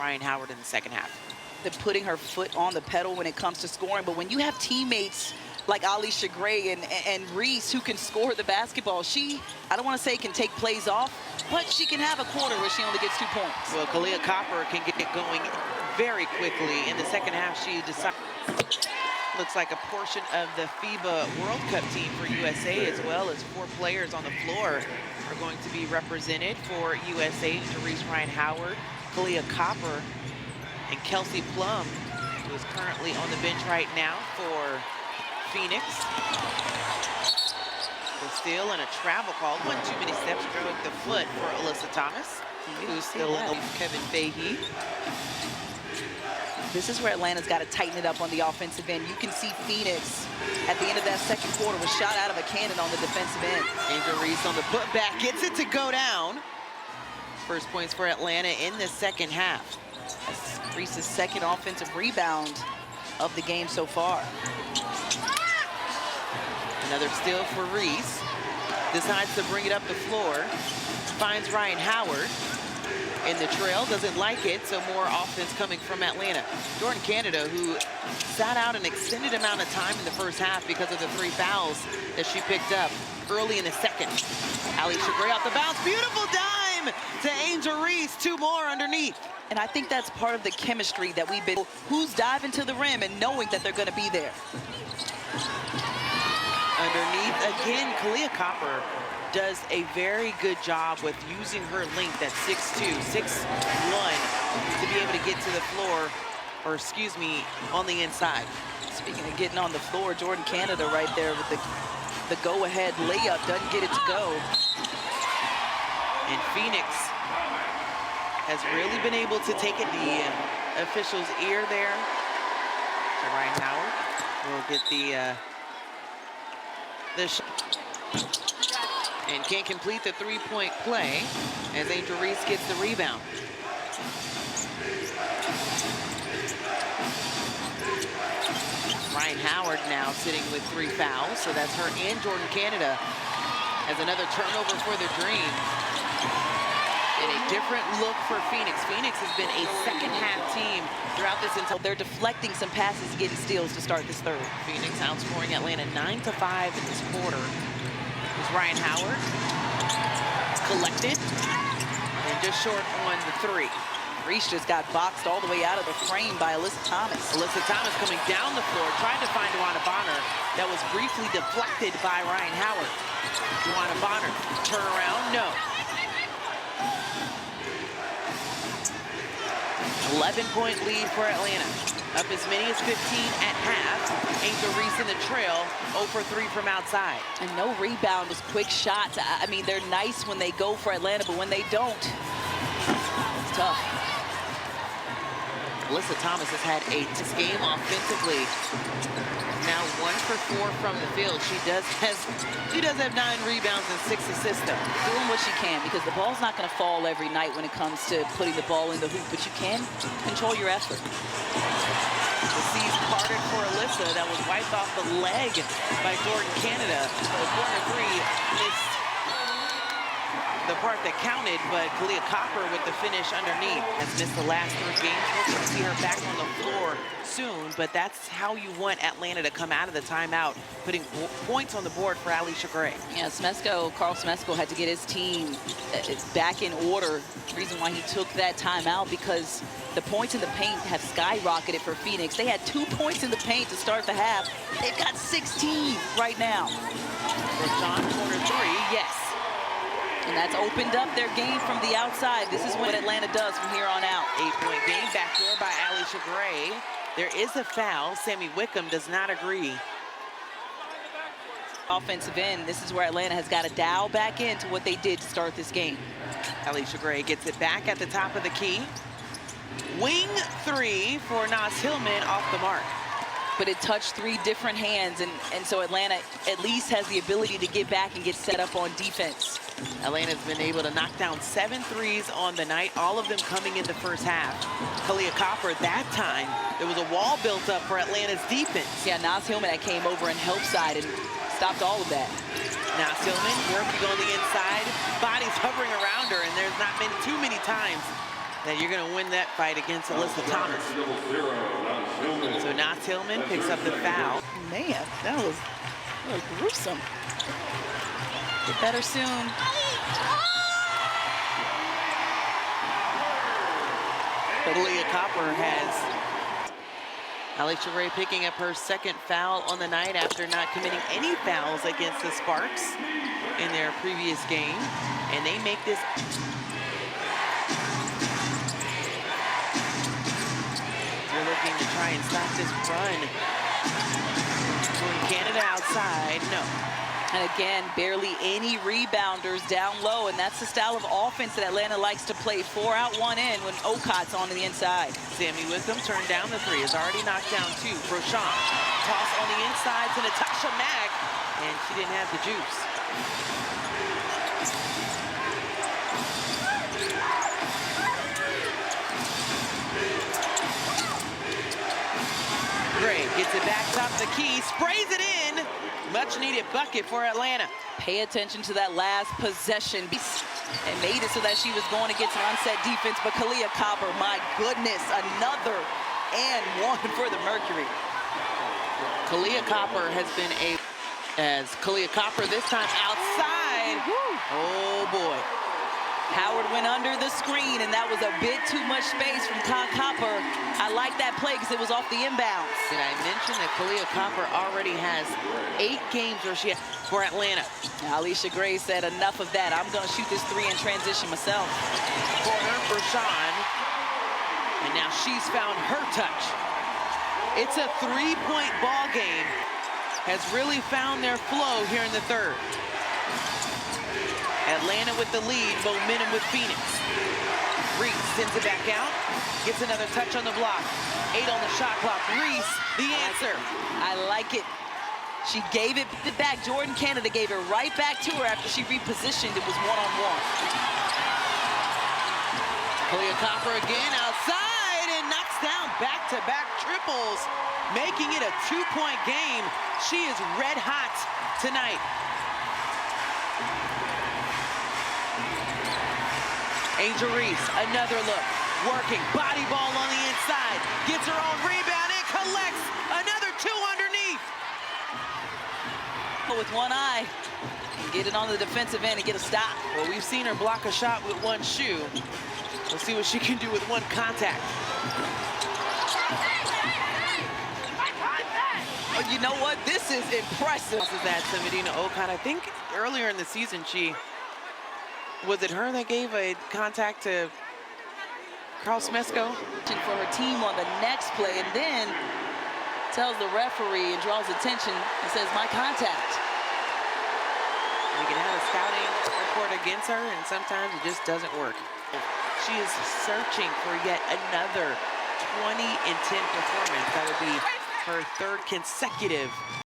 Ryan Howard in the second half. They're putting her foot on the pedal when it comes to scoring, but when you have teammates like Alicia Gray and Reese who can score the basketball, I don't want to say can take plays off, but she can have a quarter where she only gets 2 points. Well, Kalia Copper can get it going very quickly. In the second half, she decided. Looks like a portion of the FIBA World Cup team for USA, as well as 4 players on the floor are going to be represented for USA. Reese Ryan Howard, Kalia Copper, and Kelsey Plum, who is currently on the bench right now for Phoenix. The steal and a travel call. 1 too many steps, broke the foot for Alyssa Thomas, who's still in Kevin Fahey. This is where Atlanta's got to tighten it up on the offensive end. You can see Phoenix at the end of that second quarter was shot out of a cannon on the defensive end. Angel Reese on the putback, gets it to go down. First points for Atlanta in the second half. That's Reese's second offensive rebound of the game so far. Another steal for Reese. Decides to bring it up the floor. Finds Ryan Howard in the trail, doesn't like it, so more offense coming from Atlanta. Jordan Canada, who sat out an extended amount of time in the first half because of the 3 fouls that she picked up early in the second. Alicia Gray off the bounce, beautiful dime to Angel Reese, 2 more underneath. And I think that's part of the chemistry that we've been, who's diving to the rim and knowing that they're gonna be there. Underneath again, Kalia Copper does a very good job with using her length at 6'2", 6'1", to be able to get to the floor, or excuse me, on the inside. Speaking of getting on the floor, Jordan Canada right there with the go-ahead layup, doesn't get it to go. And Phoenix has really been able to take it the official's ear there. So Ryan Howard will get the shot. And can't complete the 3-point play as Angel Reese gets the rebound. Ryan Howard now sitting with 3 fouls, so that's her and Jordan Canada as another turnover for the Dream. And a different look for Phoenix. Phoenix has been a second-half team throughout this entire. They're deflecting some passes, getting steals to start this third. Phoenix outscoring Atlanta 9-5 in this quarter. Ryan Howard collected and just short on the 3. Reese just got boxed all the way out of the frame by Alyssa Thomas. Alyssa Thomas coming down the floor, trying to find Juana Bonner. That was briefly deflected by Ryan Howard. Juana Bonner, turn around, no. 11-point lead for Atlanta. Up as many as 15 at half. Angel Reese in the trail, 0 for 3 from outside. And no rebound, was quick shots. I mean, they're nice when they go for Atlanta, but when they don't, it's tough. Alyssa Thomas has had a game offensively. Now 1 for 4 from the field. She does have 9 rebounds and 6 assists though. Doing what she can, because the ball's not going to fall every night when it comes to putting the ball in the hoop, but you can control your effort. The C's parted for Alyssa. That was wiped off the leg by Jordan Canada. The corner 3 missed the part that counted, but Kalia Copper with the finish underneath has missed the last 3 games. We'll see her back on the floor soon, but that's how you want Atlanta to come out of the timeout, putting points on the board for Alicia Gray. Yeah, Carl Smesko had to get his team back in order. The reason why he took that timeout, because the points in the paint have skyrocketed for Phoenix. They had 2 points in the paint to start the half. They've got 16 right now. John, corner 3, yes. And that's opened up their game from the outside. This is what Atlanta does from here on out. 8-point game, backdoor by Alicia Gray. There is a foul. Sammy Wickham does not agree. Offensive end, this is where Atlanta has got to dial back into what they did to start this game. Alicia Gray gets it back at the top of the key. Wing 3 for Nas Hillman, off the mark. But it touched 3 different hands, and so Atlanta at least has the ability to get back and get set up on defense. Atlanta's been able to knock down 7 threes on the night, all of them coming in the first half. Kalia Copper, that time, there was a wall built up for Atlanta's defense. Yeah, Nas Hillman that came over and helped side and stopped all of that. Nas Hillman working on the inside, bodies hovering around her, and there's not been too many times that you're going to win that fight against Alyssa Thomas. So now Tillman picks up the foul. Man, that was gruesome. Get better soon. But Leah Copper has Alicia Ray picking up her second foul on the night after not committing any fouls against the Sparks in their previous game. And they make this. They're looking to try and stop this run. Going Canada outside, no. And again, barely any rebounders down low, and that's the style of offense that Atlanta likes to play. 4 out, 1 in when Okot's on the inside. Sammy Wickham turned down the 3, has already knocked down 2. Brochamp, toss on the inside to Natasha Mack, and she didn't have the juice. Gray gets it back top of the key, sprays it in. Much needed bucket for Atlanta. Pay attention to that last possession. And made it so that she was going to get some unset defense. But Kalia Copper, my goodness, another and one for the Mercury. Kalia Copper has been Kalia Copper this time outside. Woo. Oh boy. Howard went under the screen, and that was a bit too much space from Copper. I like that play because it was off the inbounds. Did I mention that Kalia Copper already has 8 games where she has for Atlanta? Now, Alicia Gray said, enough of that. I'm going to shoot this 3 in transition myself. Corner for Sean. And now she's found her touch. It's a 3-point ball game. Has really found their flow here in the third. Atlanta with the lead, momentum with Phoenix. Reese sends it back out, gets another touch on the block. 8 on the shot clock. Reese, the answer. I like it. She gave it back. Jordan Canada gave it right back to her after she repositioned. It was one-on-one. Kalia Copper again outside and knocks down back-to-back triples, making it a 2-point game. She is red hot tonight. Angel Reese, another look, working, body ball on the inside, gets her own rebound and collects another 2 underneath. With one eye, get it on the defensive end and get a stop. Well, we've seen her block a shot with one shoe. Let's see what she can do with one contact. Oh, you know what? This is impressive. This is that to Medina Okot. I think earlier in the season was it her that gave a contact to Carl Smesko? For her team on the next play, and then tells the referee and draws attention and says, my contact. We can have a scouting report against her, and sometimes it just doesn't work. She is searching for yet another 20-10 performance. That would be her 3rd consecutive